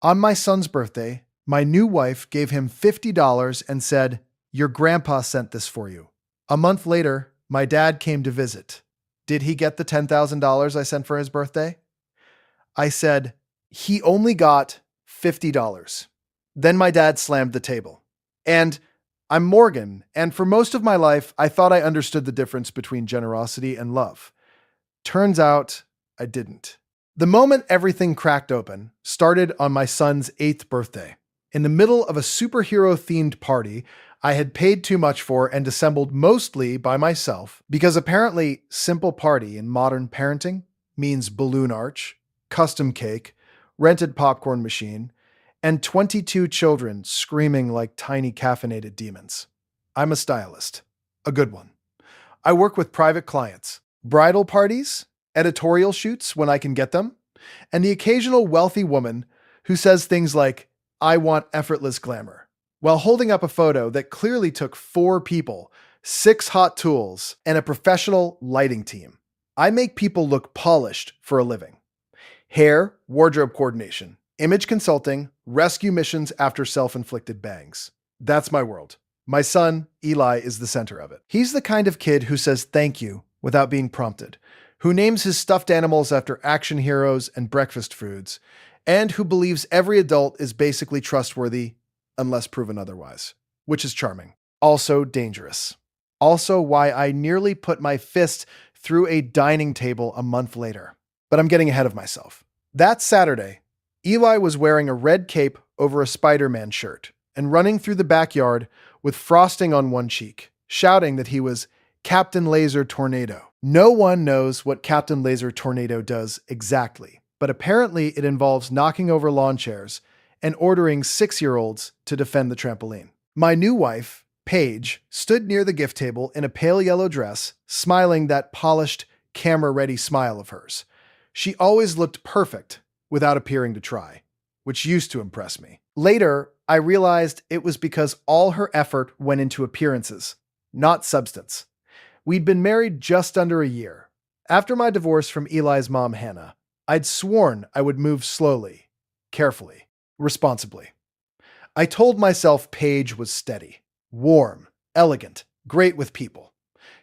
On my son's birthday, my new wife gave him $50 and said, "Your grandpa sent this for you." A month later, my dad came to visit. Did he get the $10,000 I sent for his birthday? I said, "He only got $50." Then my dad slammed the table. And I'm Morgan, and for most of my life, I thought I understood the difference between generosity and love. Turns out, I didn't. The moment everything cracked open started on my son's 8th birthday. In the middle of a superhero-themed party I had paid too much for and assembled mostly by myself, because apparently simple party in modern parenting means balloon arch, custom cake, rented popcorn machine, and 22 children screaming like tiny caffeinated demons. I'm a stylist. A good one. I work with private clients, bridal parties, editorial shoots when I can get them, and the occasional wealthy woman who says things like, "I want effortless glamour," while holding up a photo that clearly took 4 people, 6 hot tools, and a professional lighting team. I make people look polished for a living. Hair, wardrobe coordination, image consulting, rescue missions after self-inflicted bangs. That's my world. My son, Eli, is the center of it. He's the kind of kid who says thank you without being prompted, who names his stuffed animals after action heroes and breakfast foods, and who believes every adult is basically trustworthy unless proven otherwise, which is charming. Also dangerous. Also why I nearly put my fist through a dining table a month later. But I'm getting ahead of myself. That Saturday, Eli was wearing a red cape over a Spider-Man shirt and running through the backyard with frosting on one cheek, shouting that he was Captain Laser Tornado. No one knows what Captain Laser Tornado does exactly, but apparently it involves knocking over lawn chairs and ordering 6-year-olds to defend the trampoline. My new wife, Paige, stood near the gift table in a pale yellow dress, smiling that polished, camera-ready smile of hers. She always looked perfect without appearing to try, which used to impress me. Later, I realized it was because all her effort went into appearances, not substance. We'd been married just under a year. After my divorce from Eli's mom, Hannah, I'd sworn I would move slowly, carefully, responsibly. I told myself Paige was steady, warm, elegant, great with people.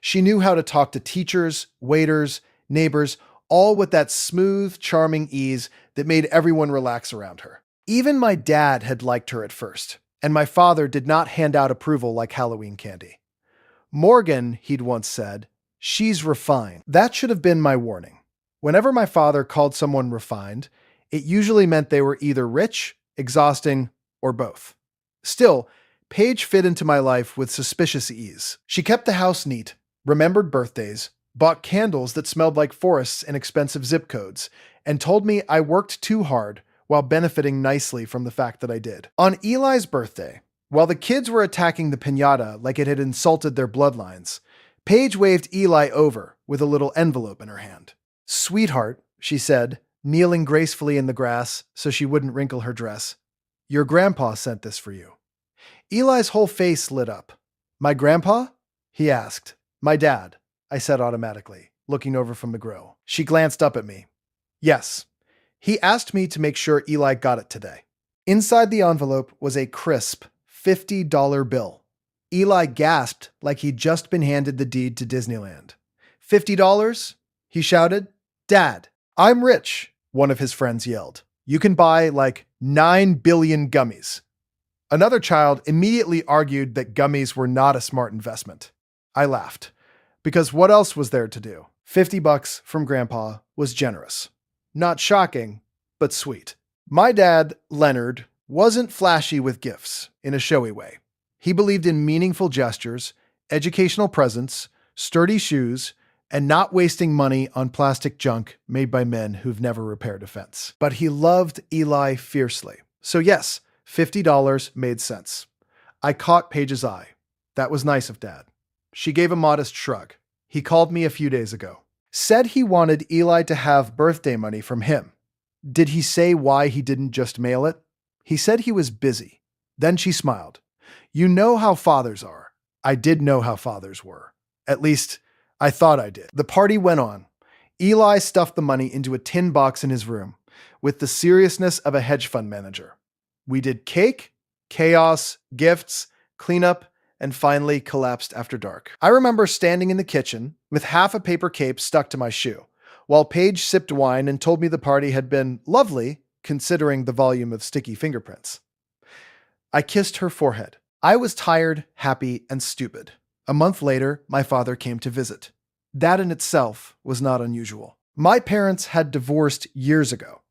She knew how to talk to teachers, waiters, neighbors, all with that smooth, charming ease that made everyone relax around her. Even my dad had liked her at first, and my father did not hand out approval like Halloween candy. Morgan, he'd once said, "She's refined." That should have been my warning. Whenever my father called someone refined, it usually meant they were either rich, exhausting, or both. Still, Paige fit into my life with suspicious ease. She kept the house neat, remembered birthdays, bought candles that smelled like forests in expensive zip codes, and told me I worked too hard while benefiting nicely from the fact that I did. On Eli's birthday, while the kids were attacking the piñata like it had insulted their bloodlines, Paige waved Eli over with a little envelope in her hand. "Sweetheart," she said, kneeling gracefully in the grass so she wouldn't wrinkle her dress, "your grandpa sent this for you." Eli's whole face lit up. "My grandpa?" he asked. "My dad," I said automatically, looking over from the grill. She glanced up at me. "Yes. He asked me to make sure Eli got it today." Inside the envelope was a crisp $50 bill. Eli gasped like he'd just been handed the deed to Disneyland. $50? He shouted. "Dad, I'm rich," one of his friends yelled. "You can buy like 9 billion gummies." Another child immediately argued that gummies were not a smart investment. I laughed, because what else was there to do? $50 from Grandpa was generous. Not shocking, but sweet. My dad, Leonard, wasn't flashy with gifts in a showy way. He believed in meaningful gestures, educational presents, sturdy shoes, and not wasting money on plastic junk made by men who've never repaired a fence. But he loved Eli fiercely. So yes, $50 made sense. I caught Paige's eye. That was nice of Dad. She gave a modest shrug. He called me a few days ago. Said he wanted Eli to have birthday money from him. Did he say why he didn't just mail it? He said he was busy. Then she smiled. "You know how fathers are." I did know how fathers were. At least, I thought I did. The party went on. Eli stuffed the money into a tin box in his room, with the seriousness of a hedge fund manager. We did cake, chaos, gifts, cleanup, and finally collapsed after dark. I remember standing in the kitchen with half a paper cape stuck to my shoe, while Paige sipped wine and told me the party had been lovely, considering the volume of sticky fingerprints. I kissed her forehead. I was tired, happy, and stupid. A month later, my father came to visit. That in itself was not unusual. My parents had divorced years ago,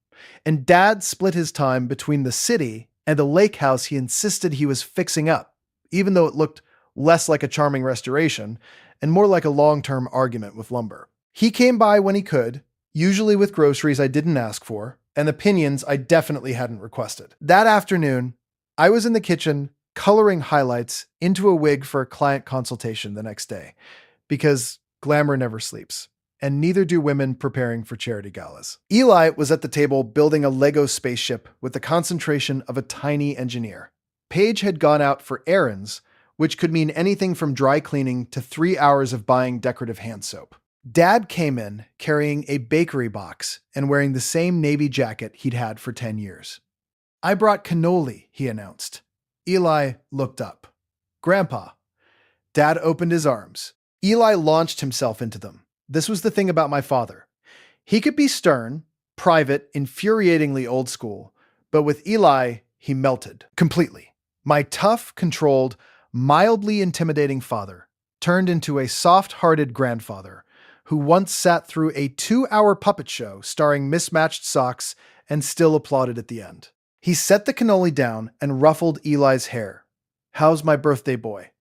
and Dad split his time between the city and a lake house he insisted he was fixing up, even though it looked less like a charming restoration and more like a long-term argument with lumber. He came by when he could, usually with groceries I didn't ask for, and opinions I definitely hadn't requested. That afternoon, I was in the kitchen coloring highlights into a wig for a client consultation the next day, because glamour never sleeps, and neither do women preparing for charity galas. Eli was at the table building a Lego spaceship with the concentration of a tiny engineer. Paige had gone out for errands, which could mean anything from dry cleaning to 3 hours of buying decorative hand soap. Dad came in carrying a bakery box and wearing the same navy jacket he'd had for 10 years. "I brought cannoli," he announced. Eli looked up. "Grandpa." Dad opened his arms. Eli launched himself into them. This was the thing about my father. He could be stern, private, infuriatingly old school, but with Eli, he melted completely. My tough, controlled, mildly intimidating father turned into a soft-hearted grandfather who once sat through a 2-hour puppet show starring mismatched socks and still applauded at the end. He set the cannoli down and ruffled Eli's hair. "How's my birthday boy?"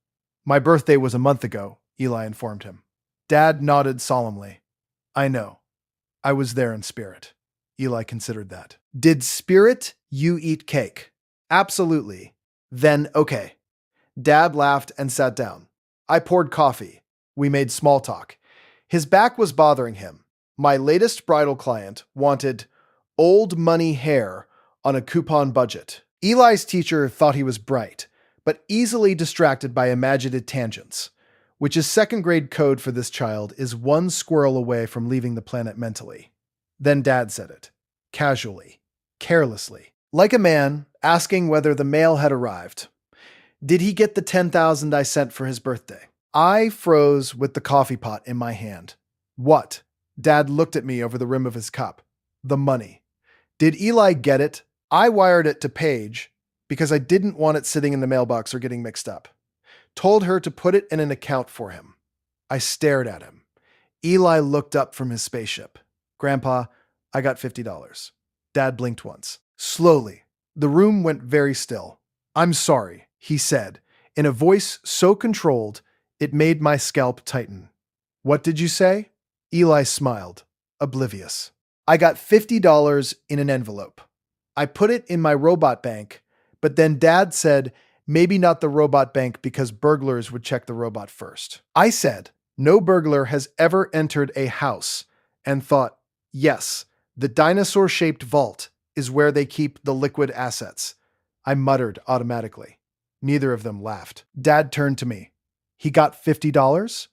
"My birthday was a month ago," Eli informed him. Dad nodded solemnly. "I know. I was there in spirit." Eli considered that. "Did spirit you eat cake?" "Absolutely." "Then okay." Dad laughed and sat down. I poured coffee. We made small talk. His back was bothering him. My latest bridal client wanted old money hair on a coupon budget. Eli's teacher thought he was bright, but easily distracted by imaginative tangents, which is second grade code for this child is one squirrel away from leaving the planet mentally. Then Dad said it, casually, carelessly, like a man asking whether the mail had arrived. "Did he get the 10,000 I sent for his birthday?" I froze with the coffee pot in my hand. "What?" Dad looked at me over the rim of his cup. "The money." "Did Eli get it?" "I wired it to Paige because I didn't want it sitting in the mailbox or getting mixed up. Told her to put it in an account for him." I stared at him. Eli looked up from his spaceship. "Grandpa, I got $50. Dad blinked once. Slowly, the room went very still. "I'm sorry," he said, in a voice so controlled it made my scalp tighten. "What did you say?" Eli smiled, oblivious. "I got $50 in an envelope. I put it in my robot bank, but then Dad said maybe not the robot bank because burglars would check the robot first." I said, "No burglar has ever entered a house," and thought, "Yes, the dinosaur-shaped vault is where they keep the liquid assets." I muttered automatically. Neither of them laughed. Dad turned to me. "He got $50?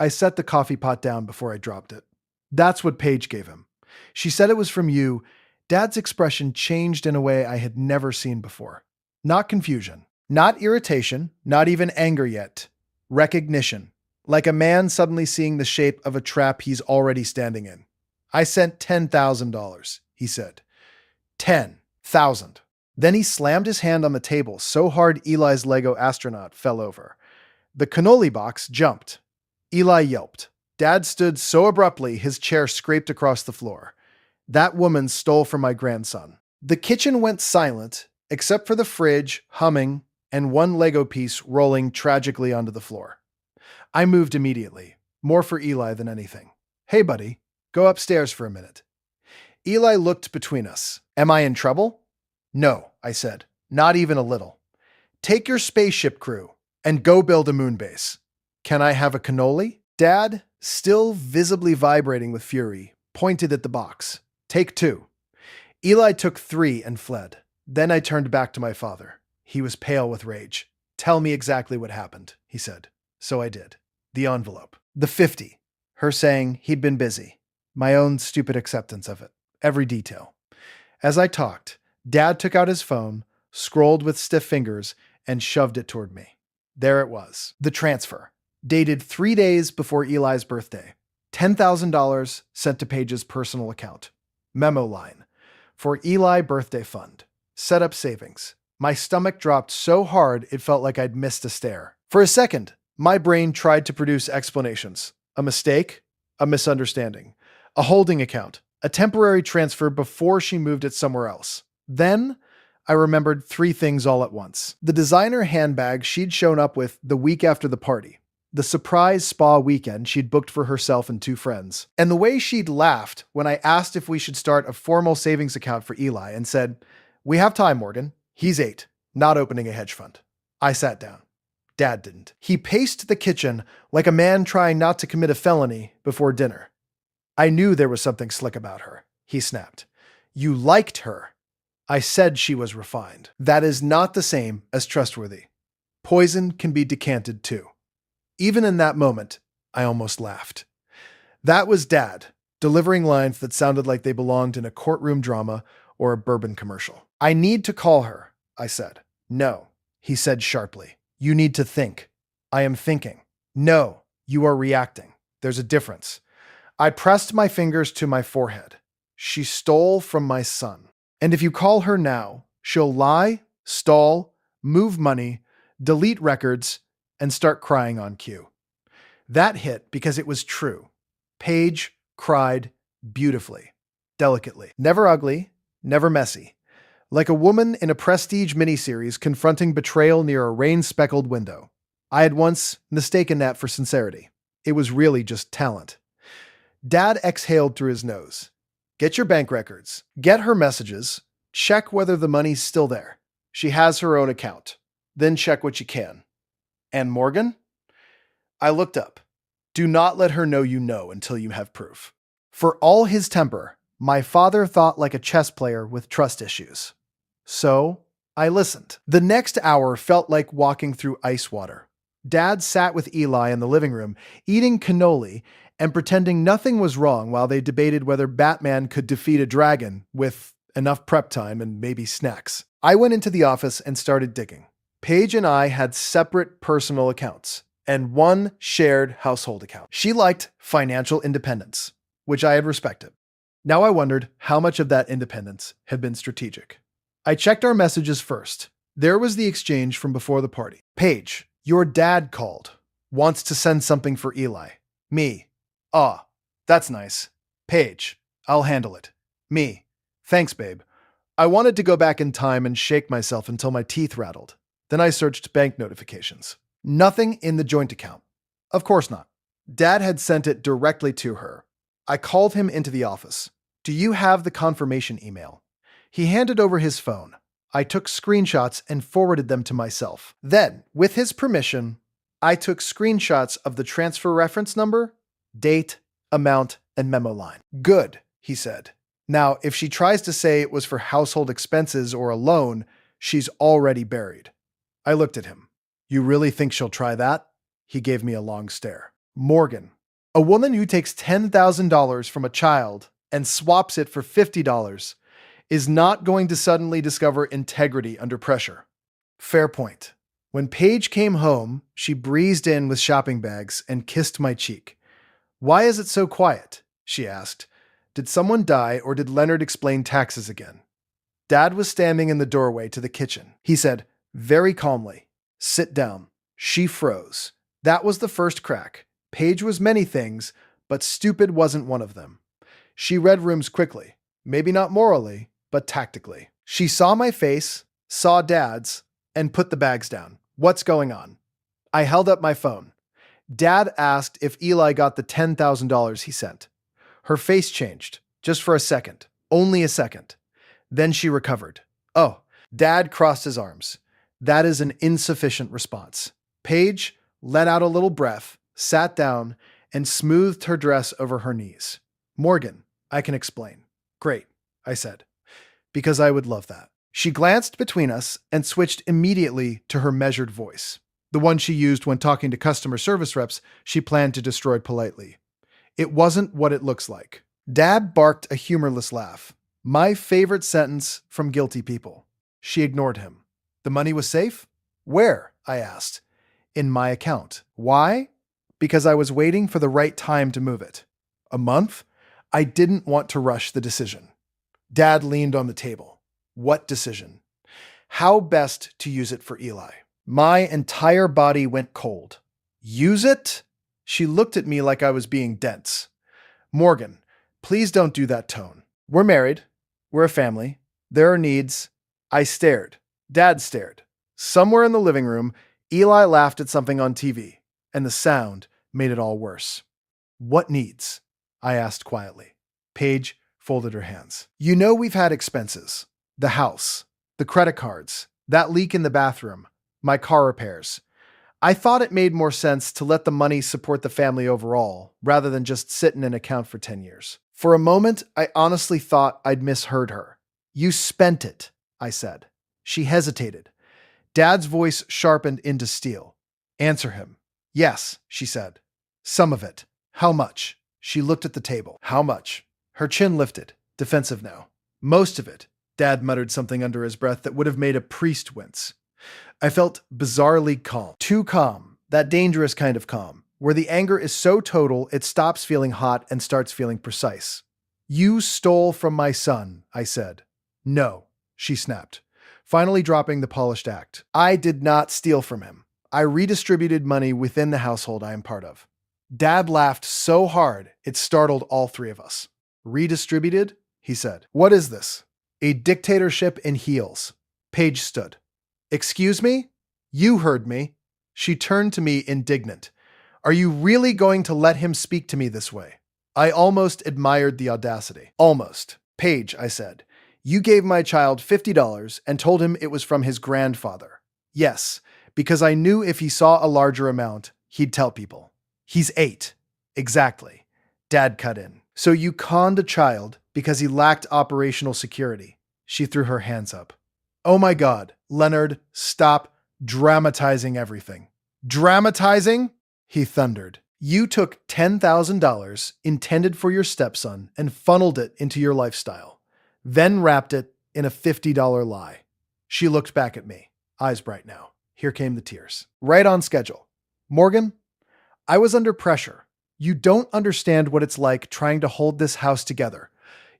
I set the coffee pot down before I dropped it. "That's what Paige gave him. She said it was from you." Dad's expression changed in a way I had never seen before. Not confusion, not irritation, not even anger yet. Recognition, like a man suddenly seeing the shape of a trap he's already standing in. "I sent $10,000, he said. 10,000. Then he slammed his hand on the table so hard Eli's Lego astronaut fell over. The cannoli box jumped. Eli yelped. Dad stood so abruptly his chair scraped across the floor. That woman stole from my grandson. The kitchen went silent, except for the fridge humming and one Lego piece rolling tragically onto the floor. I moved immediately, more for Eli than anything. "Hey, buddy, go upstairs for a minute." Eli looked between us. "Am I in trouble?" "No," I said, "not even a little. Take your spaceship crew and go build a moon base." "Can I have a cannoli?" Dad, still visibly vibrating with fury, pointed at the box. "Take 2. Eli took 3 and fled. Then I turned back to my father. He was pale with rage. "Tell me exactly what happened," he said. So I did. The envelope. The 50. Her saying he'd been busy. My own stupid acceptance of it. Every detail. As I talked, Dad took out his phone, scrolled with stiff fingers, and shoved it toward me. There it was, the transfer, dated 3 days before Eli's birthday. $10,000 sent to Paige's personal account. Memo line, for Eli Birthday Fund. Set up savings. My stomach dropped so hard it felt like I'd missed a stair. For a second, my brain tried to produce explanations. A mistake, a misunderstanding, a holding account, a temporary transfer before she moved it somewhere else. Then, I remembered 3 things all at once. The designer handbag she'd shown up with the week after the party, the surprise spa weekend she'd booked for herself and 2 friends, and the way she'd laughed when I asked if we should start a formal savings account for Eli and said, "We have time, Morgan. He's 8, not opening a hedge fund." I sat down. Dad didn't. He paced the kitchen like a man trying not to commit a felony before dinner. "I knew there was something slick about her," he snapped. "You liked her." I said she was refined. That is not the same as trustworthy. Poison can be decanted too. Even in that moment, I almost laughed. That was Dad, delivering lines that sounded like they belonged in a courtroom drama or a bourbon commercial. "I need to call her," I said. "No," he said sharply. "You need to think." "I am thinking." "No, you are reacting. There's a difference." I pressed my fingers to my forehead. "She stole from my son. And if you call her now, she'll lie, stall, move money, delete records, and start crying on cue." That hit because it was true. Paige cried beautifully, delicately. Never ugly, never messy. Like a woman in a prestige miniseries confronting betrayal near a rain-speckled window. I had once mistaken that for sincerity. It was really just talent. Dad exhaled through his nose. "Get your bank records. Get her messages. Check whether the money's still there. She has her own account. Then check what you can." "And Morgan?" I looked up. "Do not let her know you know until you have proof." For all his temper, my father thought like a chess player with trust issues. So, I listened. The next hour felt like walking through ice water. Dad sat with Eli in the living room, eating cannoli and pretending nothing was wrong while they debated whether Batman could defeat a dragon with enough prep time and maybe snacks. I went into the office and started digging. Paige and I had separate personal accounts and one shared household account. She liked financial independence, which I had respected. Now I wondered how much of that independence had been strategic. I checked our messages first. There was the exchange from before the party. "Paige, your dad called. Wants to send something for Eli." Me. "Ah, that's nice." Paige. "I'll handle it." Me. "Thanks, babe. I wanted to go back in time and shake myself until my teeth rattled. Then I searched bank notifications. Nothing in the joint account. Of course not. Dad had sent it directly to her. I called him into the office. "Do you have the confirmation email?" He handed over his phone. I took screenshots and forwarded them to myself. Then, with his permission, I took screenshots of the transfer reference number, date, amount, and memo line. "Good," he said. "Now, if she tries to say it was for household expenses or a loan, she's already buried." I looked at him. "You really think she'll try that?" He gave me a long stare. "Morgan, a woman who takes $10,000 from a child and swaps it for $50 is not going to suddenly discover integrity under pressure." Fair point. When Paige came home, she breezed in with shopping bags and kissed my cheek. "Why is it so quiet?" she asked. "Did someone die or did Leonard explain taxes again?" Dad was standing in the doorway to the kitchen. He said, very calmly, "Sit down." She froze. That was the first crack. Paige was many things, but stupid wasn't one of them. She read rooms quickly, maybe not morally, but tactically. She saw my face, saw Dad's, and put the bags down. "What's going on?" I held up my phone. Dad asked if Eli got the $10,000 he sent. Her face changed, just for a second, only a second. Then she recovered. "Oh." Dad crossed his arms. "That is an insufficient response." Paige let out a little breath, sat down, and smoothed her dress over her knees. "Morgan, I can explain." "Great," I said, "because I would love that." She glanced between us and switched immediately to her measured voice, the one she used when talking to customer service reps she planned to destroy politely. "It wasn't what it looks like." Dad barked a humorless laugh. My favorite sentence from guilty people. She ignored him. The money was safe? Where? I asked. In my account. Why? Because I was waiting for the right time to move it. A month? I didn't want to rush the decision. Dad leaned on the table. What decision? How best to use it for Eli? My entire body went cold. Use it? She looked at me like I was being dense. Morgan, please don't do that tone. We're married. We're a family. There are needs. I stared. Dad stared. Somewhere in the living room, Eli laughed at something on TV, and the sound made it all worse. What needs? I asked quietly. Paige folded her hands. You know we've had expenses. The house, the credit cards, that leak in the bathroom, my car repairs. I thought it made more sense to let the money support the family overall, rather than just sit in an account for 10 years. For a moment, I honestly thought I'd misheard her. You spent it, I said. She hesitated. Dad's voice sharpened into steel. Answer him. Yes, she said. Some of it. How much? She looked at the table. How much? Her chin lifted, defensive now. Most of it. Dad muttered something under his breath that would have made a priest wince. I felt bizarrely calm. Too calm. That dangerous kind of calm, where the anger is so total it stops feeling hot and starts feeling precise. You stole from my son, I said. No, she snapped, finally dropping the polished act. I did not steal from him. I redistributed money within the household I am part of. Dad laughed so hard it startled all three of us. Redistributed? He said. What is this? A dictatorship in heels. Paige stood. Excuse me? You heard me. She turned to me indignant. Are you really going to let him speak to me this way? I almost admired the audacity. Almost. Paige, I said, you gave my child $50 and told him it was from his grandfather. Yes, because I knew if he saw a larger amount, he'd tell people. He's 8. Exactly. Dad cut in. So you conned a child because he lacked operational security. She threw her hands up. Oh my God, Leonard, stop dramatizing everything. Dramatizing? He thundered. You took $10,000 intended for your stepson and funneled it into your lifestyle, then wrapped it in a $50 lie. She looked back at me, eyes bright now. Here came the tears. Right on schedule. Morgan, I was under pressure. You don't understand what it's like trying to hold this house together.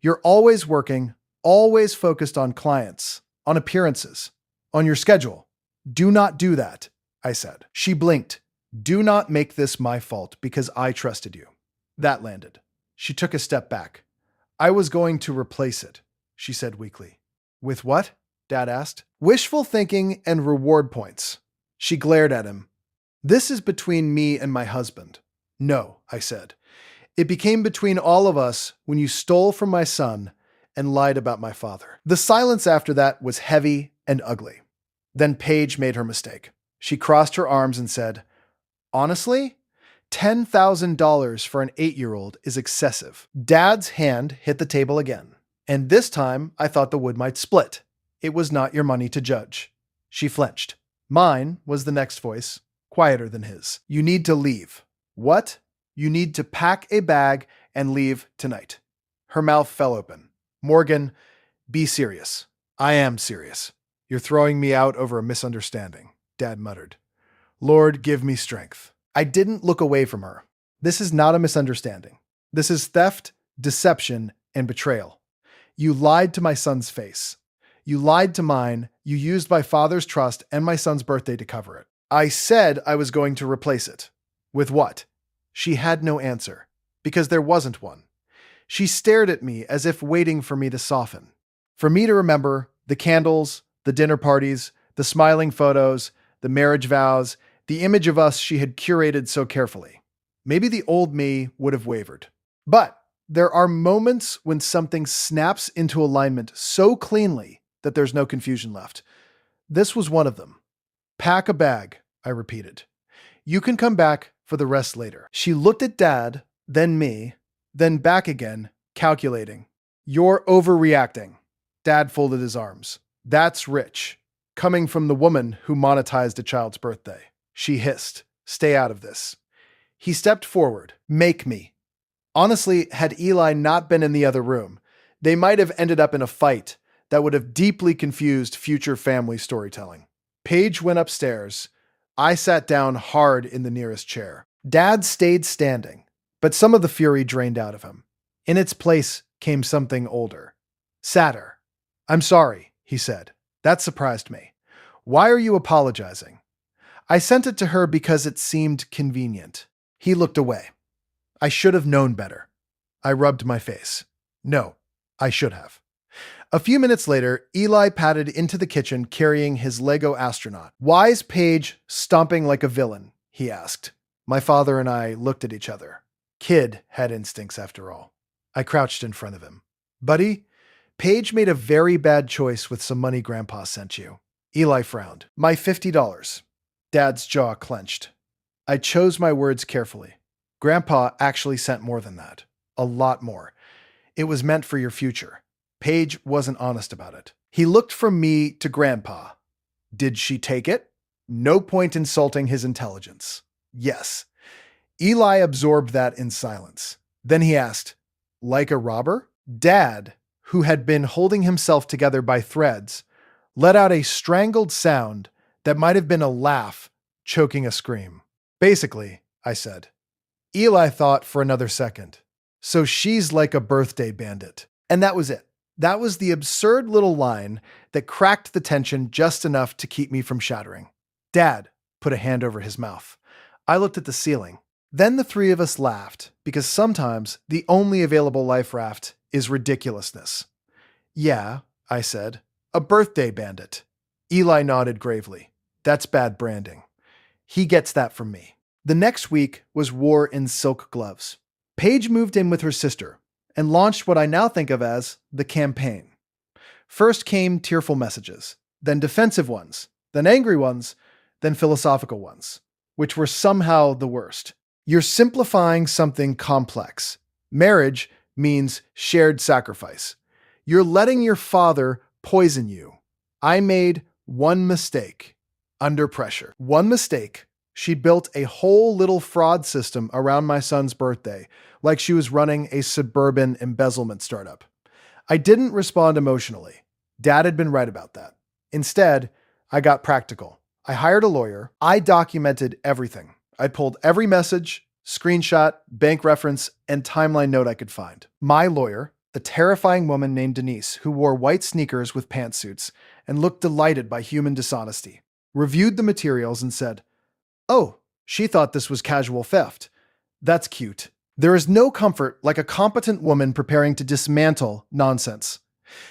You're always working, always focused on clients, on appearances, on your schedule. Do not do that, I said. She blinked. Do not make this my fault because I trusted you. That landed. She took a step back. I was going to replace it, she said weakly. With what? Dad asked. Wishful thinking and reward points. She glared at him. This is between me and my husband. No, I said. It became between all of us when you stole from my son and lied about my father. The silence after that was heavy and ugly. Then Paige made her mistake. She crossed her arms and said, honestly, $10,000 for an 8-year-old is excessive. Dad's hand hit the table again. And this time, I thought the wood might split. It was not your money to judge. She flinched. Mine was the next voice, quieter than his. You need to leave. What? You need to pack a bag and leave tonight. Her mouth fell open. Morgan, be serious. I am serious. You're throwing me out over a misunderstanding, Dad muttered. Lord, give me strength. I didn't look away from her. This is not a misunderstanding. This is theft, deception, and betrayal. You lied to my son's face. You lied to mine. You used my father's trust and my son's birthday to cover it. I said I was going to replace it. With what? She had no answer, because there wasn't one. She stared at me as if waiting for me to soften. For me to remember the candles, the dinner parties, the smiling photos, the marriage vows, the image of us she had curated so carefully. Maybe the old me would have wavered. But there are moments when something snaps into alignment so cleanly that there's no confusion left. This was one of them. Pack a bag, I repeated. You can come back for the rest later. She looked at Dad, then me, then back again, calculating. You're overreacting. Dad folded his arms. That's rich. Coming from the woman who monetized a child's birthday. She hissed. Stay out of this. He stepped forward. Make me. Honestly, had Eli not been in the other room, They might have ended up in a fight that would have deeply confused future family storytelling. Paige went upstairs. I sat down hard in the nearest chair. Dad stayed standing, but some of the fury drained out of him. In its place came something older, sadder. "I'm sorry," he said. That surprised me. "Why are you apologizing?" I sent it to her because it seemed convenient. He looked away. "I should have known better." I rubbed my face. "No, I should have." A few minutes later, Eli padded into the kitchen carrying his Lego astronaut. "Why is Paige stomping like a villain?" he asked. My father and I looked at each other. Kid had instincts after all. I crouched in front of him. "Buddy, Paige made a very bad choice with some money Grandpa sent you." Eli frowned. "My $50. Dad's jaw clenched. I chose my words carefully. "Grandpa actually sent more than that. A lot more. It was meant for your future." Paige wasn't honest about it. He looked from me to Grandpa. "Did she take it?" No point insulting his intelligence. "Yes." Eli absorbed that in silence. Then he asked, "Like a robber?" Dad, who had been holding himself together by threads, let out a strangled sound that might have been a laugh, choking a scream. "Basically," I said. Eli thought for another second. "So she's like a birthday bandit." And that was it. That was the absurd little line that cracked the tension just enough to keep me from shattering. Dad put a hand over his mouth. I looked at the ceiling. Then the three of us laughed, because sometimes the only available life raft is ridiculousness. "Yeah," I said. "A birthday bandit." Eli nodded gravely. "That's bad branding. He gets that from me." The next week was war in silk gloves. Paige moved in with her sister and launched what I now think of as the campaign. First came tearful messages, then defensive ones, then angry ones, then philosophical ones, which were somehow the worst. "You're simplifying something complex. Marriage means shared sacrifice. You're letting your father poison you. I made one mistake. Under pressure." One mistake. She built a whole little fraud system around my son's birthday, like she was running a suburban embezzlement startup. I didn't respond emotionally. Dad had been right about that. Instead, I got practical. I hired a lawyer. I documented everything. I pulled every message, screenshot, bank reference, and timeline note I could find. My lawyer, a terrifying woman named Denise, who wore white sneakers with pantsuits and looked delighted by human dishonesty, reviewed the materials and said, "Oh, she thought this was casual theft. That's cute." There is no comfort like a competent woman preparing to dismantle nonsense.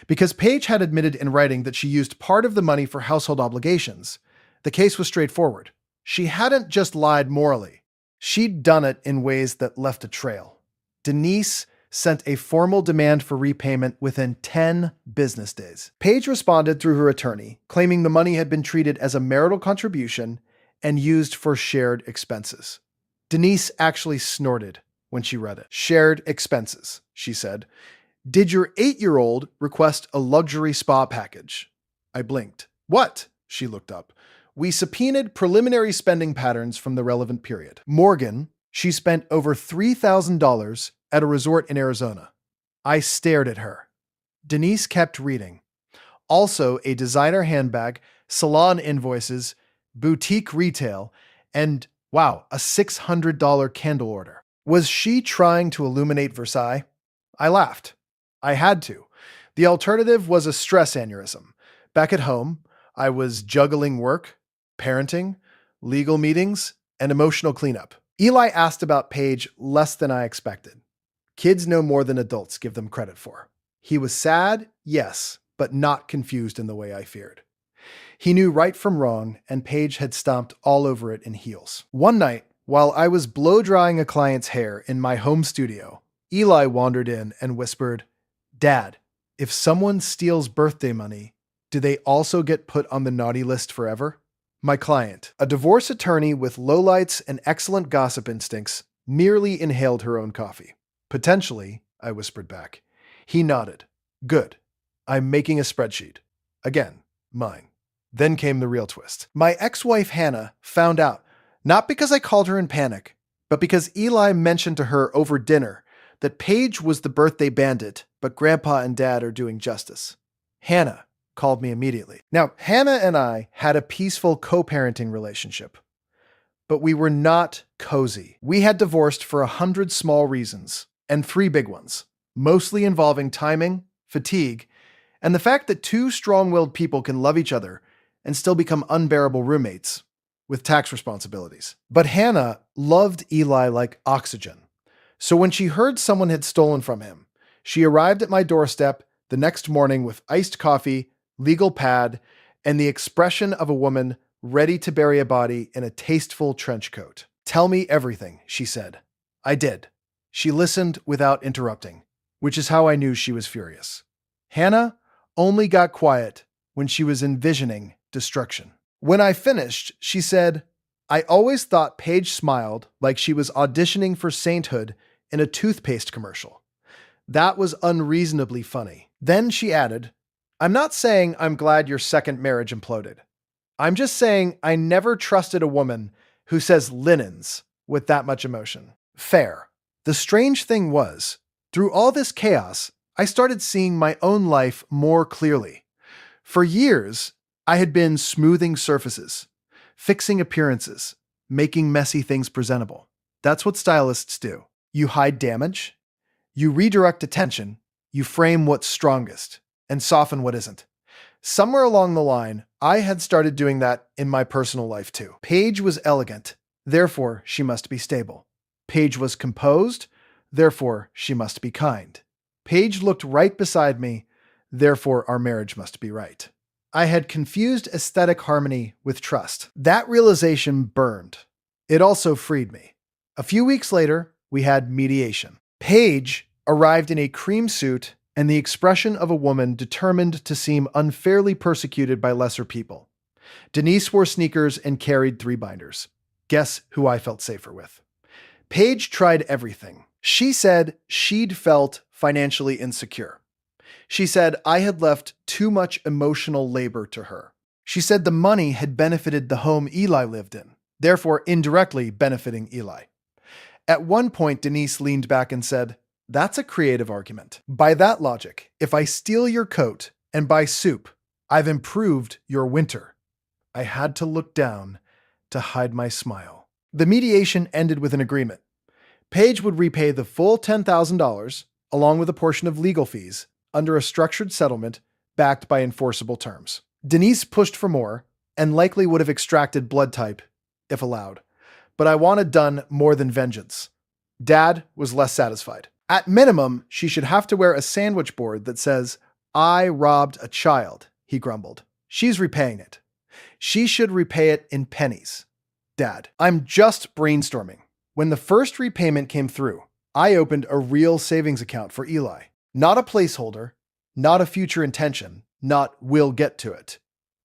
Because Paige had admitted in writing that she used part of the money for household obligations, the case was straightforward. She hadn't just lied morally. She'd done it in ways that left a trail. Denise sent a formal demand for repayment within 10 business days. Paige responded through her attorney, claiming the money had been treated as a marital contribution and used for shared expenses. Denise actually snorted when she read it. "Shared expenses," she said. "Did your 8-year-old request a luxury spa package?" I blinked. "What?" She looked up. "We subpoenaed preliminary spending patterns from the relevant period. Morgan, she spent over $3,000 at a resort in Arizona." I stared at her. Denise kept reading. "Also a designer handbag, salon invoices, boutique retail, and, wow, a $600 candle order." Was she trying to illuminate Versailles? I laughed. I had to. The alternative was a stress aneurysm. Back at home, I was juggling work, parenting, legal meetings, and emotional cleanup. Eli asked about Paige less than I expected. Kids know more than adults give them credit for. He was sad, yes, but not confused in the way I feared. He knew right from wrong, and Paige had stomped all over it in heels. One night, while I was blow-drying a client's hair in my home studio, Eli wandered in and whispered, "Dad, if someone steals birthday money, do they also get put on the naughty list forever?" My client, a divorce attorney with lowlights and excellent gossip instincts, merely inhaled her own coffee. "Potentially," I whispered back. He nodded. "Good. I'm making a spreadsheet. Again, mine." Then came the real twist. My ex-wife Hannah found out, not because I called her in panic, but because Eli mentioned to her over dinner that Paige was the birthday bandit, but Grandpa and Dad are doing justice. Hannah called me immediately. Now, Hannah and I had a peaceful co-parenting relationship, but we were not cozy. We had divorced for 100 small reasons and 3 big ones, mostly involving timing, fatigue, and the fact that 2 strong-willed people can love each other and still become unbearable roommates with tax responsibilities. But Hannah loved Eli like oxygen. So when she heard someone had stolen from him, she arrived at my doorstep the next morning with iced coffee, legal pad, and the expression of a woman ready to bury a body in a tasteful trench coat. "Tell me everything," she said. I did. She listened without interrupting, which is how I knew she was furious. Hannah only got quiet when she was envisioning destruction. When I finished, she said, "I always thought Paige smiled like she was auditioning for sainthood in a toothpaste commercial. That was unreasonably funny." Then she added, "I'm not saying I'm glad your second marriage imploded. I'm just saying I never trusted a woman who says linens with that much emotion." Fair. The strange thing was, through all this chaos, I started seeing my own life more clearly. For years, I had been smoothing surfaces, fixing appearances, making messy things presentable. That's what stylists do. You hide damage, you redirect attention, you frame what's strongest, and soften what isn't. Somewhere along the line, I had started doing that in my personal life too. Paige was elegant, therefore she must be stable. Paige was composed, therefore she must be kind. Paige looked right beside me, therefore our marriage must be right. I had confused aesthetic harmony with trust. That realization burned. It also freed me. A few weeks later, we had mediation. Paige arrived in a cream suit and the expression of a woman determined to seem unfairly persecuted by lesser people. Denise wore sneakers and carried 3 binders. Guess who I felt safer with? Paige tried everything. She said she'd felt financially insecure. She said I had left too much emotional labor to her. She said the money had benefited the home Eli lived in, therefore indirectly benefiting Eli. At one point, Denise leaned back and said, "That's a creative argument. By that logic, if I steal your coat and buy soup, I've improved your winter." I had to look down to hide my smile. The mediation ended with an agreement. Paige would repay the full $10,000, along with a portion of legal fees, under a structured settlement backed by enforceable terms. Denise pushed for more and likely would have extracted blood type if allowed, but I wanted done more than vengeance. Dad was less satisfied. At minimum, she should have to wear a sandwich board that says, "I robbed a child," he grumbled. "She's repaying it. She should repay it in pennies." Dad, I'm just brainstorming. When the first repayment came through, I opened a real savings account for Eli. Not a placeholder, not a future intention, not "we'll get to it."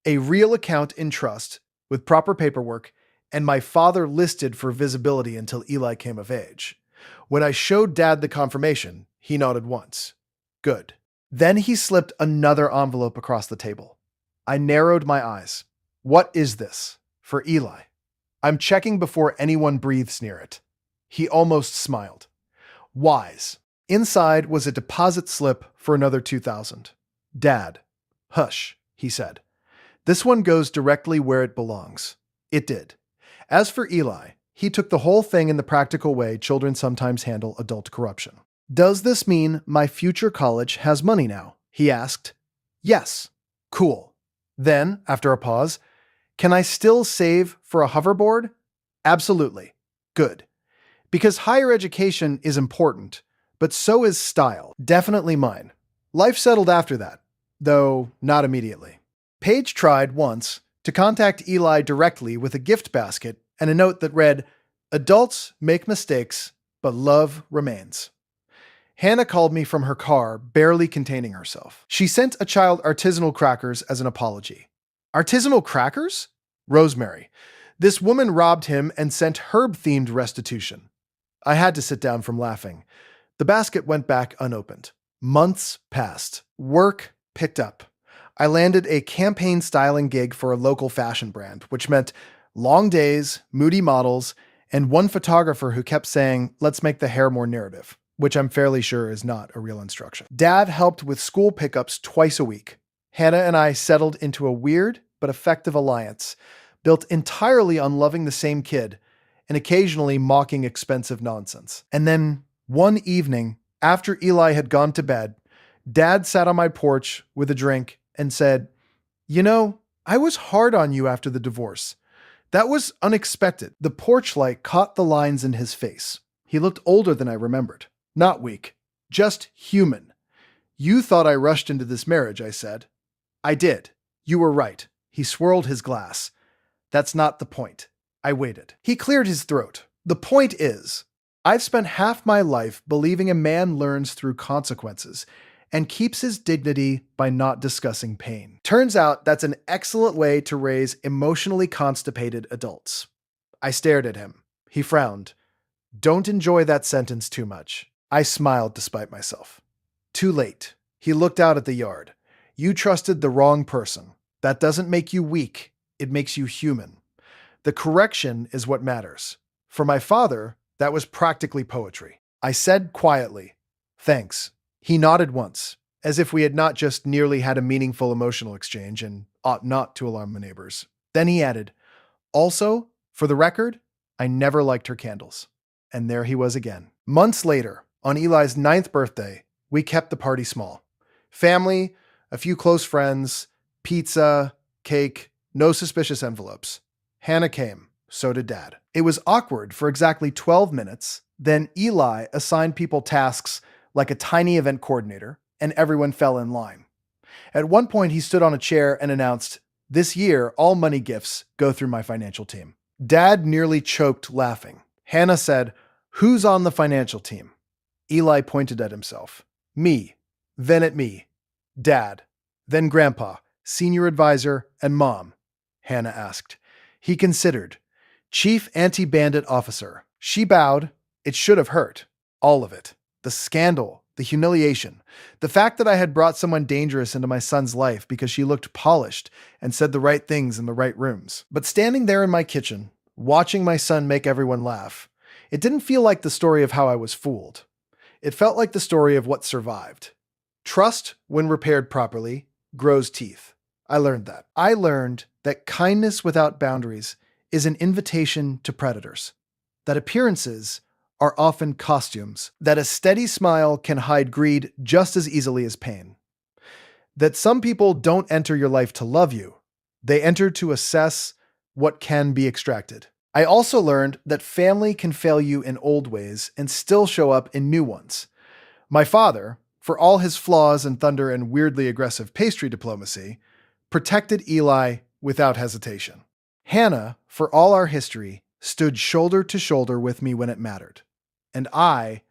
A real account in trust, with proper paperwork, and my father listed for visibility until Eli came of age. When I showed Dad the confirmation, he nodded once. Good. Then he slipped another envelope across the table. I narrowed my eyes. What is this? For Eli. I'm checking before anyone breathes near it. He almost smiled. Wise. Inside was a deposit slip for another $2,000. Dad. Hush, he said. This one goes directly where it belongs. It did. As for Eli, he took the whole thing in the practical way children sometimes handle adult corruption. Does this mean my future college has money now? He asked. Yes. Cool. Then, after a pause, can I still save for a hoverboard? Absolutely. Good. Because higher education is important, but so is style. Definitely mine. Life settled after that, though not immediately. Paige tried once to contact Eli directly with a gift basket and a note that read, "Adults make mistakes, but love remains." Hannah called me from her car, barely containing herself. She sent a child artisanal crackers as an apology. Artisanal crackers? Rosemary. This woman robbed him and sent herb-themed restitution. I had to sit down from laughing. The basket went back unopened. Months passed. Work picked up. I landed a campaign styling gig for a local fashion brand, which meant long days, moody models, and one photographer who kept saying, "Let's make the hair more narrative." which I'm fairly sure is not a real instruction. Dad helped with school pickups twice a week. Hannah and I settled into a weird but effective alliance, built entirely on loving the same kid and occasionally mocking expensive nonsense. And then one evening, after Eli had gone to bed, Dad sat on my porch with a drink and said, "You know, I was hard on you after the divorce. That was unexpected." The porch light caught the lines in his face. He looked older than I remembered. Not weak, just human. "You thought I rushed into this marriage," I said. "I did. You were right." He swirled his glass. "That's not the point." I waited. He cleared his throat. "The point is, I've spent half my life believing a man learns through consequences and keeps his dignity by not discussing pain. Turns out that's an excellent way to raise emotionally constipated adults." I stared at him. He frowned. "Don't enjoy that sentence too much." I smiled despite myself. "Too late." He looked out at the yard. "You trusted the wrong person. That doesn't make you weak. It makes you human. The correction is what matters. For my father, that was practically poetry." I said quietly, "Thanks." He nodded once, as if we had not just nearly had a meaningful emotional exchange and ought not to alarm the neighbors. Then he added, "Also, for the record, I never liked her candles." And there he was again. Months later, on Eli's 9th birthday, we kept the party small. Family, a few close friends, pizza, cake, no suspicious envelopes. Hannah came, so did Dad. It was awkward for exactly 12 minutes. Then Eli assigned people tasks like a tiny event coordinator, and everyone fell in line. At one point, he stood on a chair and announced, "This year, all money gifts go through my financial team." Dad nearly choked laughing. Hannah said, "Who's on the financial team?" Eli pointed at himself. "Me." Then at me. Dad. Then Grandpa, senior advisor, and Mom. Hannah asked. He considered. "Chief Anti-Bandit Officer." She bowed. It should have hurt. All of it. The scandal, the humiliation, the fact that I had brought someone dangerous into my son's life because she looked polished and said the right things in the right rooms. But standing there in my kitchen, watching my son make everyone laugh, it didn't feel like the story of how I was fooled. It felt like the story of what survived. Trust, when repaired properly, grows teeth. I learned that. I learned that kindness without boundaries is an invitation to predators. That appearances are often costumes. That a steady smile can hide greed just as easily as pain. That some people don't enter your life to love you. They enter to assess what can be extracted. I also learned that family can fail you in old ways and still show up in new ones. My father, for all his flaws and thunder and weirdly aggressive pastry diplomacy, protected Eli without hesitation. Hannah, for all our history, stood shoulder to shoulder with me when it mattered. And I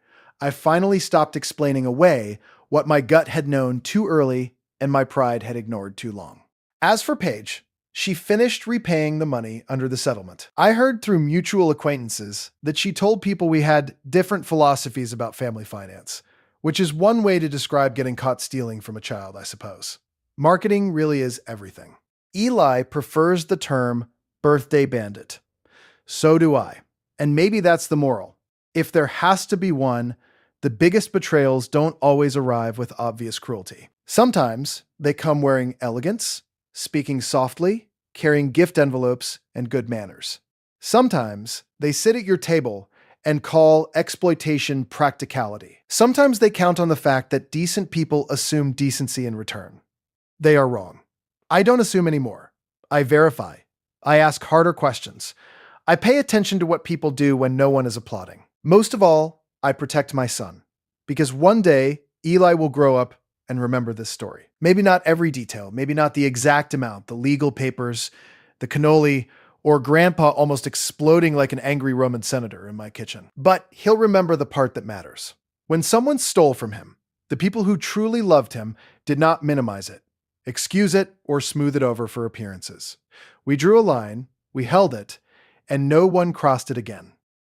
finally stopped explaining away what my gut had known too early and my pride had ignored too long. As for Paige, she finished repaying the money under the settlement. I heard through mutual acquaintances that she told people we had different philosophies about family finance, which is one way to describe getting caught stealing from a child, I suppose. Marketing really is everything. Eli prefers the term birthday bandit. So do I. And maybe that's the moral. If there has to be one, the biggest betrayals don't always arrive with obvious cruelty. Sometimes they come wearing elegance, speaking softly, carrying gift envelopes, and good manners. Sometimes they sit at your table and call exploitation practicality. Sometimes they count on the fact that decent people assume decency in return. They are wrong. I don't assume anymore. I verify. I ask harder questions. I pay attention to what people do when no one is applauding. Most of all, I protect my son. Because one day, Eli will grow up and remember this story. Maybe not every detail, maybe not the exact amount, the legal papers, the cannoli, or Grandpa almost exploding like an angry Roman senator in my kitchen. But he'll remember the part that matters. When someone stole from him, the people who truly loved him did not minimize it, excuse it, or smooth it over for appearances. We drew a line, we held it, and no one crossed it again.